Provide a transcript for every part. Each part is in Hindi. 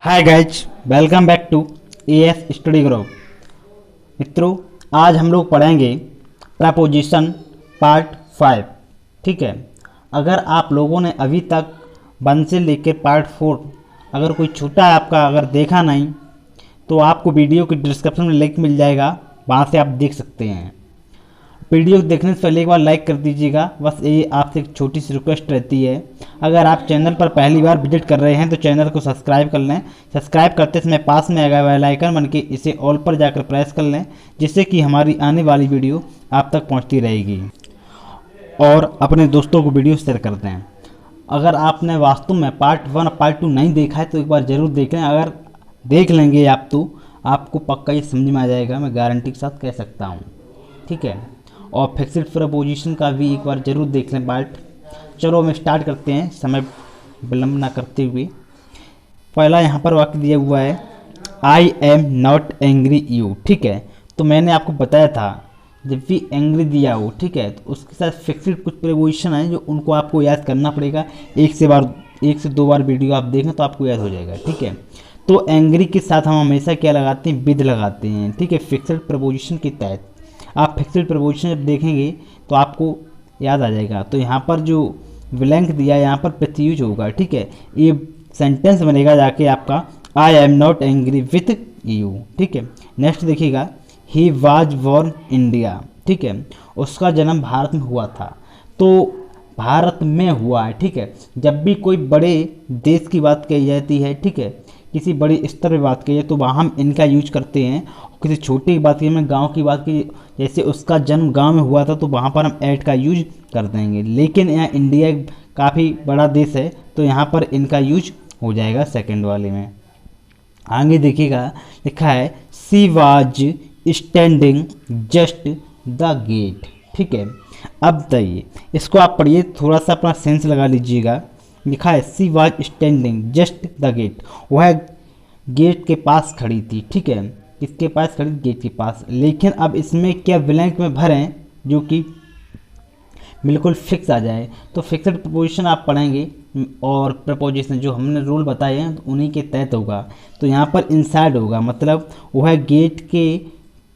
Hi guys, welcome back to AS study group. मित्रों, आज हम लोग पढ़ेंगे प्रपोजिशन पार्ट 5। ठीक है। अगर आप लोगों ने अभी तक 1 से लेकर पार्ट 4 अगर कोई छूटा है आपका, अगर देखा नहीं तो आपको वीडियो के डिस्क्रिप्शन में लिंक मिल जाएगा, वहाँ से आप देख सकते हैं। वीडियो देखने से पहले एक बार लाइक कर दीजिएगा, बस ये आपसे एक छोटी सी रिक्वेस्ट रहती है। अगर आप चैनल पर पहली बार विजिट कर रहे हैं तो चैनल को सब्सक्राइब कर लें। सब्सक्राइब करते समय पास में आएगा बेल आइकन बन के इसे ऑल पर जाकर प्रेस कर लें, जिससे कि हमारी आने वाली वीडियो आप तक पहुंचती रहेगी। और अपने दोस्तों को वीडियो शेयर कर दें। अगर आपने वास्तव में पार्ट 1 और पार्ट 2 नहीं देखा है तो एक बार ज़रूर देख लें। अगर देख लेंगे आप तो आपको पक्का ये समझ में आ जाएगा, मैं गारंटी के साथ कह सकता हूँ। ठीक है। और फिक्स्ड प्रपोजिशन का भी एक बार जरूर देख लें पार्ट। चलो हम स्टार्ट करते हैं समय विलम्ब ना करते हुए। पहला यहाँ पर वाक्य दिया हुआ है, I am not angry you. ठीक है। तो मैंने आपको बताया था जब भी एंग्री दिया हो, ठीक है, तो उसके साथ फिक्स्ड कुछ प्रपोजिशन है जो उनको आपको याद करना पड़ेगा। एक से दो बार वीडियो आप देखें तो आपको याद हो जाएगा। ठीक है। तो एंग्री के साथ हम हमेशा क्या लगाते हैं, विद लगाते हैं। ठीक है। फिक्स्ड प्रपोजिशन के तहत आप फिक्स्ड प्रपोजिशन जब देखेंगे तो आपको याद आ जाएगा। तो यहाँ पर जो ब्लैंक दिया है यहाँ पर प्रत्युज होगा। ठीक है। ये सेंटेंस बनेगा जाके आपका, I am not angry with you. ठीक है। नेक्स्ट देखिएगा, ही वाज बॉर्न इंडिया। ठीक है। उसका जन्म भारत में हुआ था। तो भारत में हुआ है। ठीक है। जब भी कोई बड़े देश की बात कही जाती है, ठीक है, किसी बड़ी स्तर पर बात की है तो वहाँ हम इनका यूज करते हैं। किसी छोटी की बात की, मैं गांव की बात की, जैसे उसका जन्म गांव में हुआ था तो वहाँ पर हम ऐड का यूज कर देंगे। लेकिन यहाँ इंडिया काफ़ी बड़ा देश है तो यहाँ पर इनका यूज हो जाएगा सेकंड वाले में। आगे देखिएगा, लिखा है she was standing just the gate. ठीक है। अब बताइए, इसको आप पढ़िए, थोड़ा सा अपना सेंस लगा लीजिएगा। लिखा है she was standing just the gate, वह गेट के पास खड़ी थी। ठीक है। किसके पास खड़ी? गेट के पास। लेकिन अब इसमें क्या ब्लैंक में भरें जो कि बिल्कुल फिक्स आ जाए। तो फिक्स्ड प्रपोजिशन आप पढ़ेंगे और प्रपोजिशन जो हमने रूल बताए हैं तो उन्हीं के तहत होगा। तो यहाँ पर इनसाइड होगा, मतलब वह गेट के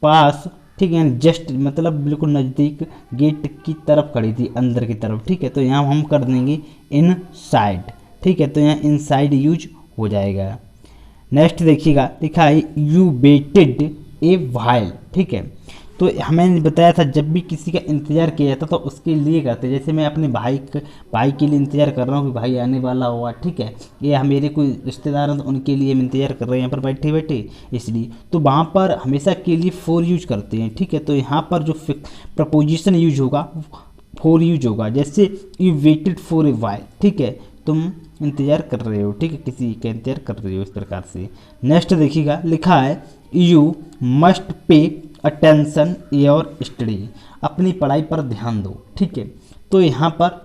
पास, ठीक है, जस्ट मतलब बिल्कुल नज़दीक गेट की तरफ खड़ी थी, अंदर की तरफ। ठीक है। तो यहाँ हम कर देंगे इनसाइड। ठीक है। तो यहाँ इनसाइड यूज हो जाएगा। नेक्स्ट देखिएगा, लिखा है यू वेटेड ए व्हाइल। ठीक है। तो हमें बताया था जब भी किसी का इंतज़ार किया जाता तो उसके लिए करते, जैसे मैं अपने भाई के लिए इंतज़ार कर रहा हूँ कि भाई आने वाला हुआ। ठीक है। ये मेरे कोई रिश्तेदार हैं तो उनके लिए हम इंतज़ार कर रहे हैं यहाँ पर बैठे बैठे, इसलिए तो वहाँ पर हमेशा के लिए फॉर यूज करते हैं। ठीक है। तो यहाँ पर जो प्रपोजिशन यूज होगा फॉर यूज होगा, जैसे you waited for a while. ठीक है। तुम इंतज़ार कर रहे हो, ठीक है, किसी का इंतज़ार कर रहे हो, इस प्रकार से। नेक्स्ट देखिएगा, लिखा है you must pay attention your study, अपनी पढ़ाई पर ध्यान दो। ठीक है। तो यहाँ पर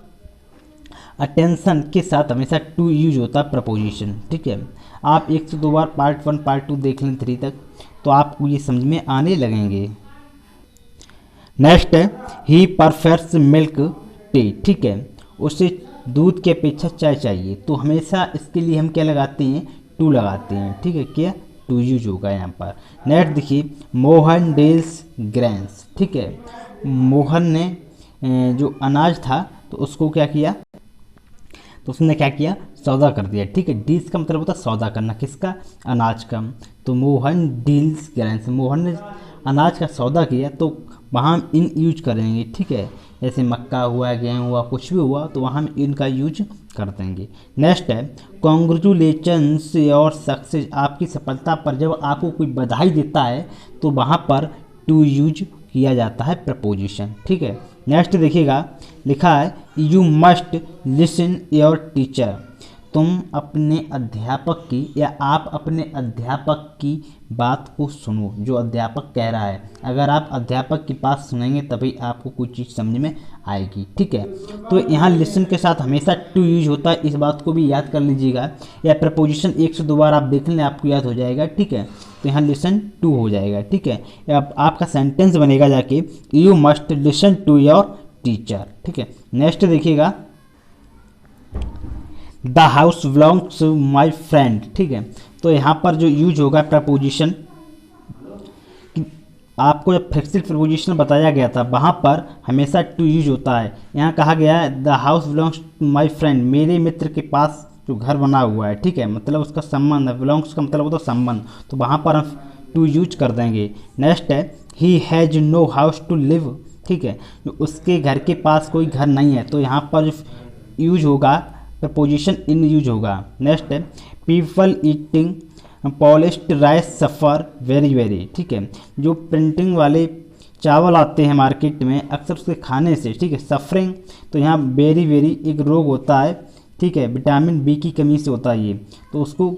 अटेंशन के साथ हमेशा टू यूज होता है प्रपोजिशन। ठीक है। आप 1 से 2 बार पार्ट 1 पार्ट 2 देख लें 3 तक तो आपको ये समझ में आने लगेंगे। नेक्स्ट है ही परफेक्ट्स मिल्क टी। ठीक है। उसे दूध की अपेक्षा चाय चाहिए। तो हमेशा इसके लिए हम क्या लगाते हैं, टू लगाते हैं। ठीक है। क्या? टू यूज होगा यहाँ पर। नेक्स्ट देखिए, मोहन डील्स ग्रेन्स। ठीक है। मोहन ने जो अनाज था तो उसको क्या किया, तो उसने क्या किया, सौदा कर दिया। ठीक है। डील्स का मतलब होता है सौदा करना, किसका? अनाज का। तो मोहन डील्स ग्रेन्स, मोहन ने अनाज का सौदा किया, तो वहाँ हम इन यूज करेंगे। ठीक है। जैसे मक्का हुआ, गेहूँ हुआ, कुछ भी हुआ तो वहाँ हम इनका यूज कर देंगे। नेक्स्ट है कॉन्ग्रेचुलेशंस योर सक्सेस, आपकी सफलता पर जब आपको कोई बधाई देता है तो वहाँ पर टू यूज किया जाता है प्रपोजिशन। ठीक है। नेक्स्ट देखिएगा, लिखा है you must listen your teacher, तुम अपने अध्यापक की या आप अपने अध्यापक की बात को सुनो, जो अध्यापक कह रहा है। अगर आप अध्यापक की बात सुनेंगे तभी आपको कोई चीज़ समझ में आएगी। ठीक है। तो यहाँ लिसन के साथ हमेशा टू यूज होता है, इस बात को भी याद कर लीजिएगा। या प्रपोजिशन 1 से 2 बार आप देख लें आपको याद हो जाएगा। ठीक है। तो यहाँ लिसन टू हो जाएगा। ठीक है। अब आपका सेंटेंस बनेगा जाके you must listen to your teacher. ठीक है। नेक्स्ट देखिएगा, the house belongs to my friend. ठीक है। तो यहाँ पर जो यूज होगा प्रपोजिशन, आपको जब फिक्स्ड प्रपोजिशन बताया गया था वहाँ पर हमेशा टू यूज होता है। यहाँ कहा गया है the house belongs to my friend, मेरे मित्र के पास जो घर बना हुआ है, ठीक है, मतलब उसका संबंध है, बिलोंग्स का मतलब होता है संबंध, तो वहाँ पर हम टू यूज कर देंगे। नेक्स्ट है he has no house to live, ठीक है, उसके घर के पास कोई घर नहीं है, तो यहाँ पर जो यूज होगा प्रपोजिशन इन यूज होगा। नेक्स्ट है पीपल ईटिंग पॉलिश्ड राइस सफ़र वेरी वेरी, ठीक है, जो प्रिंटिंग वाले चावल आते हैं मार्केट में अक्सर उसके खाने से, ठीक है, सफरिंग, तो यहाँ वेरी वेरी एक रोग होता है, ठीक है, विटामिन बी की कमी से होता है ये, तो उसको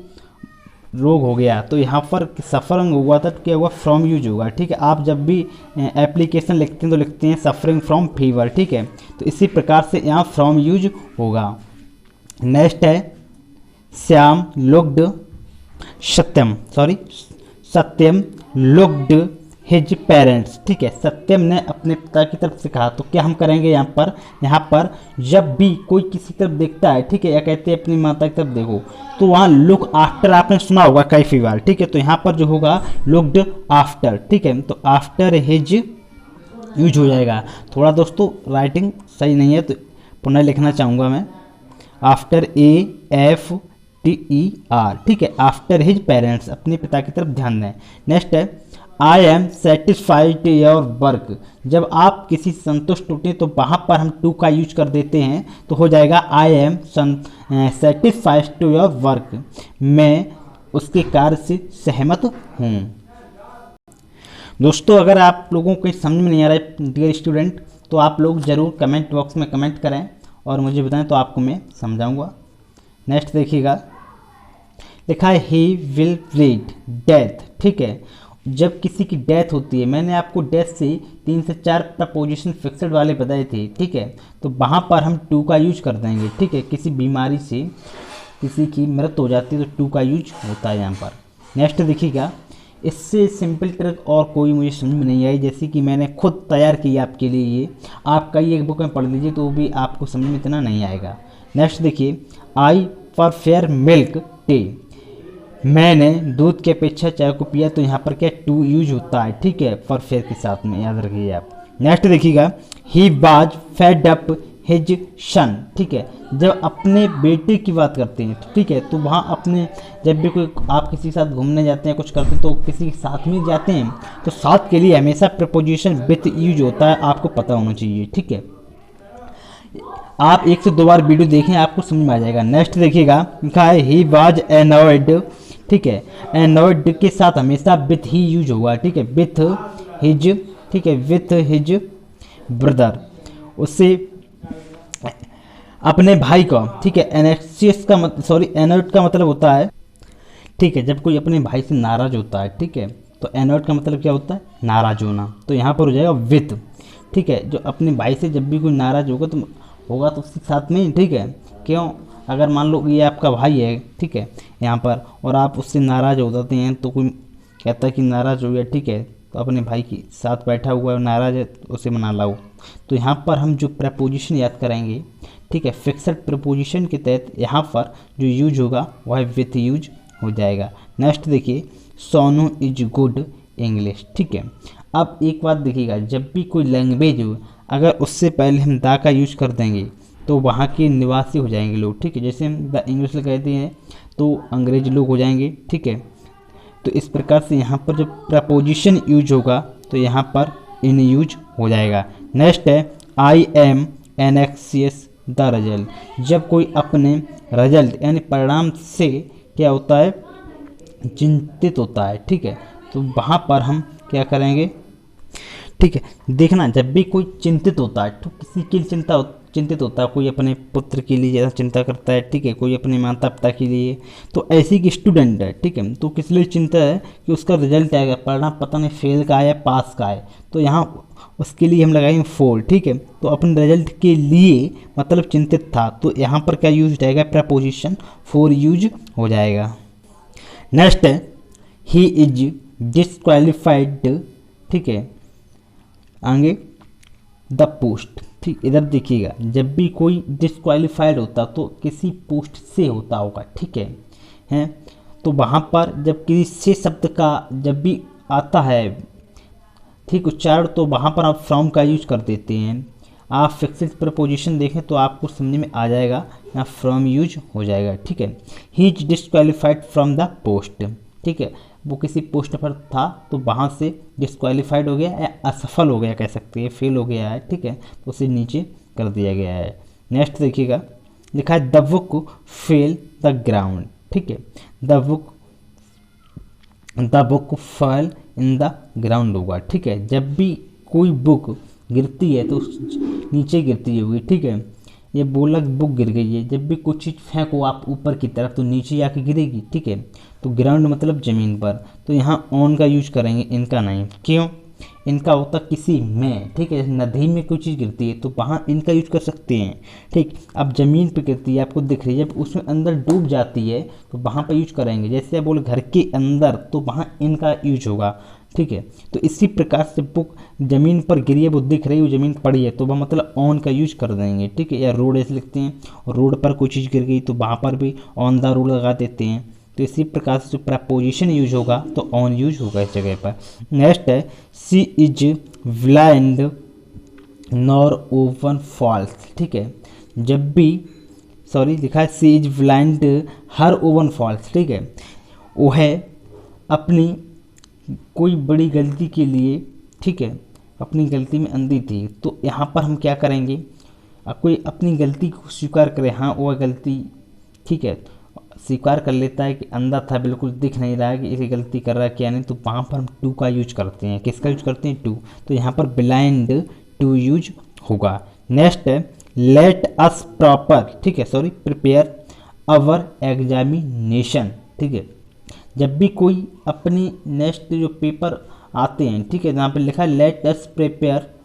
रोग हो गया, तो यहाँ पर सफरिंग हुआ था, क्या हुआ फ्रॉम यूज होगा, ठीक है। आप जब भी एप्लीकेशन लिखते हैं तो लिखते हैं सफरिंग फ्रॉम फीवर, ठीक है, तो इसी प्रकार से यहाँ फ्रॉम यूज होगा। नेक्स्ट है श्याम लुक्ड सत्यम लुक्ड हिज पेरेंट्स, ठीक है, सत्यम ने अपने पिता की तरफ से कहा, तो क्या हम करेंगे यहाँ पर जब भी कोई किसी तरफ देखता है, ठीक है, या कहते हैं अपनी माता की तरफ देखो, तो वहाँ लुक आफ्टर आपने सुना होगा कई बार, ठीक है, तो यहाँ पर जो होगा लुक्ड आफ्टर, ठीक है, तो आफ्टर हिज यूज हो जाएगा। थोड़ा दोस्तों राइटिंग सही नहीं है तो पुनः लिखना चाहूँगा मैं, आफ्टर AFTER, ठीक है, आफ्टर हिज पेरेंट्स, अपने पिता की तरफ ध्यान दें। नेक्स्ट है आई एम सेटिस्फाइड योर वर्क, जब आप किसी संतुष्ट होते हैं तो वहाँ पर हम टू का यूज कर देते हैं, तो हो जाएगा I am satisfied to your work, मैं उसके कार्य से सहमत हूँ। दोस्तों अगर आप लोगों को समझ में नहीं आ रहा है डियर स्टूडेंट, तो आप लोग ज़रूर कमेंट बॉक्स में कमेंट करें और मुझे बताएं, तो आपको मैं समझाऊंगा। नेक्स्ट देखिएगा, लिखा है ही विल रीड डेथ, ठीक है, जब किसी की डेथ होती है, मैंने आपको डेथ से 3 से 4 प्रपोजिशन फिक्स्ड वाले बताए थे, ठीक है, तो वहाँ पर हम टू का यूज कर देंगे, ठीक है, किसी बीमारी से किसी की मृत्यु हो जाती है तो टू का यूज होता है यहाँ पर। नेक्स्ट देखिएगा, इससे सिंपल ट्रिक और कोई मुझे समझ में नहीं आई, जैसे कि मैंने खुद तैयार की आपके लिए, ये आप कई एक बुक में पढ़ लीजिए तो भी आपको समझ में इतना नहीं आएगा। नेक्स्ट देखिए, आई प्रेफर मिल्क टी, मैंने दूध की अपेक्षा चाय को पिया, तो यहाँ पर क्या टू यूज होता है, ठीक है, प्रेफर के साथ में, याद रखिए आप। नेक्स्ट देखिएगा, he was fed up his son, ठीक है, जब अपने बेटे की बात करते हैं, ठीक है, तो वहाँ अपने जब भी कोई आप किसी के साथ घूमने जाते हैं कुछ करते हैं तो किसी के साथ में जाते हैं, तो साथ के लिए हमेशा प्रपोजिशन विथ यूज होता है, आपको पता होना चाहिए, ठीक है। आप 1 से 2 बार वीडियो देखें आपको समझ में आ जाएगा। नेक्स्ट देखिएगा, लिखा है ही वाज एनॉयड, ठीक है, एनॉयड के साथ हमेशा विथ ही यूज होगा, ठीक है, विथ हिज, ठीक है, विथ हिज ब्रदर, उससे अपने भाई का, ठीक है, एनेक्सियस का एनॉयड का मतलब होता है, ठीक है, जब कोई अपने भाई से नाराज होता है, ठीक है, तो एनॉयड का मतलब क्या होता है नाराज होना, तो यहाँ पर हो जाएगा विथ, ठीक है, जो अपने भाई से जब भी कोई नाराज होगा तो उसके साथ में, ठीक है, क्यों, अगर मान लो ये आपका भाई है, ठीक है, यहाँ पर, और आप उससे नाराज हो जाते हैं, तो कोई कहता है कि नाराज हो गया, ठीक है, तो अपने भाई के साथ बैठा हुआ है नाराज है तो उसे मना लाओ, तो यहाँ पर हम जो प्रपोजिशन याद करेंगे, ठीक है, फिक्सड प्रपोजिशन के तहत यहाँ पर जो यूज होगा वह विथ यूज हो जाएगा। नेक्स्ट देखिए, सोनू इज गुड इंग्लिश, ठीक है, अब एक बात देखिएगा, जब भी कोई लैंग्वेज हो अगर उससे पहले हम दा का यूज कर देंगे तो वहाँ के निवासी हो जाएंगे लोग, ठीक है, जैसे हम द इंग्लिश कहते हैं तो अंग्रेज लोग हो जाएंगे, ठीक है, तो इस प्रकार से यहाँ पर जो प्रपोजिशन यूज होगा तो यहाँ पर इन यूज हो जाएगा। नेक्स्ट है आई एम एनेक्सियस द रिजल्ट, जब कोई अपने रिजल्ट यानी परिणाम से क्या होता है चिंतित होता है, ठीक है, तो वहाँ पर हम क्या करेंगे, ठीक है, देखना जब भी कोई चिंतित होता है तो किसी के लिए चिंतित होता है, कोई अपने पुत्र के लिए ज़्यादा चिंता करता है, ठीक है, कोई अपने माता पिता के लिए, तो ऐसी की स्टूडेंट है, ठीक है, तो किस लिए चिंता है कि उसका रिजल्ट आएगा, परिणाम पता नहीं फेल का है या पास का है, तो यहाँ उसके लिए हम लगाएंगे फोर, ठीक है, तो अपने रिजल्ट के लिए मतलब चिंतित था, तो यहाँ पर क्या यूज जाएगा प्रपोजिशन फोर यूज हो जाएगा। नेक्स्ट है ही इज डिस्क्वालिफाइड, ठीक है, आगे द पोस्ट, ठीक, इधर देखिएगा जब भी कोई डिस्क्वालिफाइड होता तो किसी पोस्ट से होता होगा, ठीक है, तो वहाँ पर जब किसी शब्द का जब भी आता है ठीक उच्चारण, तो वहाँ पर आप फ्रॉम का यूज कर देते हैं। आप फिक्स्ड प्रपोजिशन देखें तो आपको समझ में आ जाएगा, यहाँ फ्रॉम यूज हो जाएगा। ठीक है, he is disqualified from the post. ठीक है, वो किसी पोस्ट पर था तो वहाँ से डिस्क्वालीफाइड हो गया या असफल हो गया कह सकते हैं, फेल हो गया है। ठीक है, तो उसे नीचे कर दिया गया है। नेक्स्ट देखिएगा, लिखा है the book fail the ground. ठीक है, the book fail in the ground होगा। ठीक है, जब भी कोई बुक गिरती है तो नीचे गिरती होगी। ठीक है, ये बोला बुक गिर गई है, जब भी कुछ चीज़ फेंको आप ऊपर की तरफ तो नीचे आके गिरेगी। ठीक है, तो ग्राउंड मतलब ज़मीन पर, तो यहाँ ऑन का यूज करेंगे, इनका नहीं। क्यों? इनका होता किसी में। ठीक है, नदी में कोई चीज़ गिरती है तो वहाँ इनका यूज कर सकते हैं। ठीक, अब ज़मीन पे गिरती है आपको दिख रही है, जब उसमें अंदर डूब जाती है तो वहाँ पे यूज करेंगे। जैसे आप बोले घर के अंदर तो वहाँ इनका यूज होगा। ठीक है, तो इसी प्रकार से बुक ज़मीन पर गिरी है, वो दिख रही है, वो ज़मीन पड़ी है तो वह मतलब ऑन का यूज कर देंगे। ठीक है, या रोड ऐसे लिखते हैं, रोड पर कोई चीज़ गिर गई तो वहाँ पर भी ऑन द रोड लगा देते हैं। तो इसी प्रकार से जो प्रपोजिशन यूज होगा तो ऑन यूज होगा इस जगह पर। नेक्स्ट है she is blind nor oven falls. ठीक है, जब भी लिखा है she is blind her oven falls. ठीक है, वो है अपनी कोई बड़ी गलती के लिए, ठीक है, अपनी गलती में अंधी थी। तो यहाँ पर हम क्या करेंगे, कोई अपनी गलती को स्वीकार करे, हाँ वह गलती, ठीक है, स्वीकार कर लेता है कि अंधा था, बिल्कुल दिख नहीं रहा है कि इसे गलती कर रहा है क्या नहीं, तो वहाँ पर हम टू का यूज करते हैं। किसका यूज करते हैं? टू। तो यहाँ पर ब्लाइंड टू यूज होगा। नेक्स्ट है लेट अस प्रॉपर, ठीक है, प्रिपेयर अवर एग्जामिनेशन। ठीक है, जब भी कोई अपनी नेक्स्ट जो पेपर आते हैं, ठीक है, जहाँ पे लिखा है लेट अस प्रिपेयर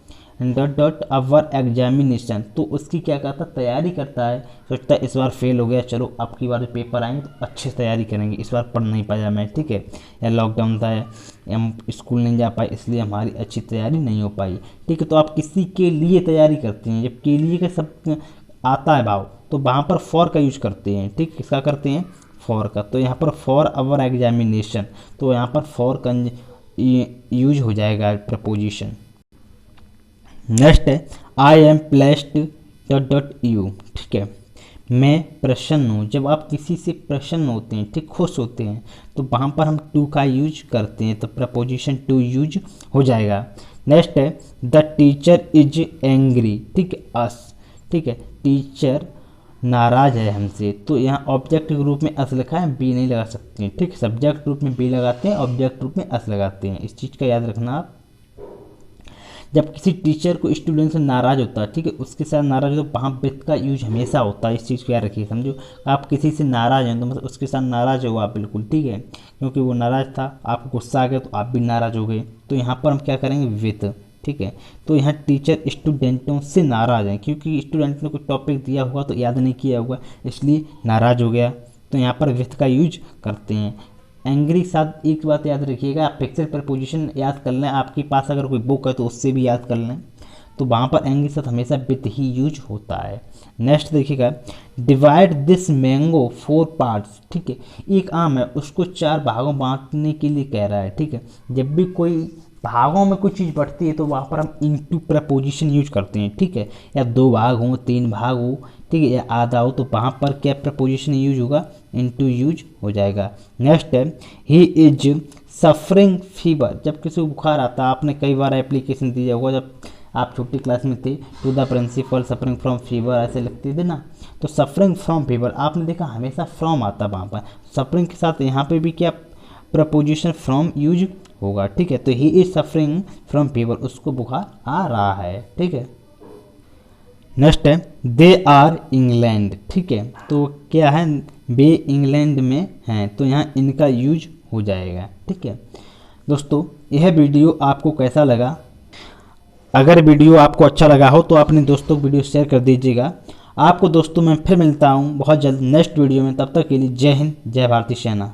डॉट अवर एग्जामिनेशन, तो उसकी क्या करता है, तैयारी करता है। सोचता है इस बार फेल हो गया, चलो अब की बार जो पेपर आएंगे तो अच्छे से तैयारी करेंगे, इस बार पढ़ नहीं पाया मैं। ठीक है, या लॉकडाउन था या हम स्कूल नहीं जा पाए इसलिए हमारी अच्छी तैयारी नहीं हो पाई। ठीक है, तो आप किसी के लिए तैयारी करते हैं, जब के लिए का सब आता है भाव तो वहाँ पर फॉर का यूज करते हैं। ठीक, किसका करते हैं? फॉर का। तो यहाँ पर फॉर अवर एग्जामिनेशन, तो यहाँ पर फॉर का यूज हो जाएगा प्रपोजिशन। नेक्स्ट है I am placed dot U. ठीक है, मैं प्रसन्न हूँ। जब आप किसी से प्रसन्न होते हैं, ठीक, खुश होते हैं, तो वहाँ पर हम टू का यूज करते हैं, तो प्रपोजिशन टू यूज हो जाएगा। नेक्स्ट है द टीचर इज एंग्री। ठीक है, अस। ठीक है, टीचर नाराज है हमसे, तो यहाँ ऑब्जेक्ट के रूप में अस लिखा है, बी नहीं लगा सकते हैं। ठीक, सब्जेक्ट रूप में बी लगाते हैं, ऑब्जेक्ट रूप में अस लगाते हैं। इस चीज़ का याद रखना आप। जब किसी टीचर को स्टूडेंट से नाराज होता है, ठीक है, उसके साथ नाराज हो तो वहाँ विथ का यूज हमेशा होता है। इस चीज़ को याद रखिए, समझो। आप किसी से नाराज हैं तो मतलब उसके साथ नाराज हो आप बिल्कुल, ठीक है, क्योंकि वो नाराज था, आपको गुस्सा आ गया तो आप भी नाराज हो गए। तो यहाँ पर हम क्या करेंगे? विथ। ठीक है, तो यहाँ टीचर स्टूडेंटों से नाराज हैं, क्योंकि स्टूडेंट ने कुछ टॉपिक दिया हुआ तो याद नहीं किया हुआ, इसलिए नाराज हो गया। तो यहाँ पर विथ का यूज करते हैं। एंग्री साथ एक बात याद रखिएगा, आप फिक्स्ड प्रपोजिशन याद कर लें, आपके पास अगर कोई बुक है तो उससे भी याद कर लें, तो वहाँ पर एंग्री साथ हमेशा विथ ही यूज होता है। नेक्स्ट देखिएगा डिवाइड दिस मैंगो 4 पार्ट्स। ठीक है, एक आम है, उसको 4 भागों बांटने के लिए कह रहा है। ठीक है, जब भी कोई भागों में कोई चीज़ बढ़ती है तो वहाँ पर हम इनटू प्रपोजिशन यूज करते हैं। ठीक है, या 2 भाग हो, 3 भाग हो, ठीक है, या आधा हो, तो वहाँ पर क्या प्रपोजिशन यूज होगा? इनटू यूज हो जाएगा। नेक्स्ट है ही इज सफरिंग फीवर। जब किसी को बुखार आता है, आपने कई बार एप्लीकेशन दिया होगा जब आप छोटी क्लास में थे, to the principal suffering from fever ऐसे लिखते थे ना, तो सफरिंग फ्रॉम फीवर आपने देखा हमेशा फ्रॉम आता वहाँ पर, सफरिंग के साथ यहाँ पे भी क्या प्रपोजिशन फ्रॉम यूज होगा। ठीक है, तो he is suffering from fever, उसको बुखार आ रहा है। ठीक है, नेक्स्ट है दे आर इंग्लैंड। ठीक है, तो क्या है? वे इंग्लैंड में हैं, तो यहाँ इनका यूज हो जाएगा। ठीक है दोस्तों, यह वीडियो आपको कैसा लगा? अगर वीडियो आपको अच्छा लगा हो तो अपने दोस्तों को वीडियो शेयर कर दीजिएगा। आपको दोस्तों मैं फिर मिलता हूँ बहुत जल्द नेक्स्ट वीडियो में, तब तक के लिए जय हिंद, जय भारतीय सेना।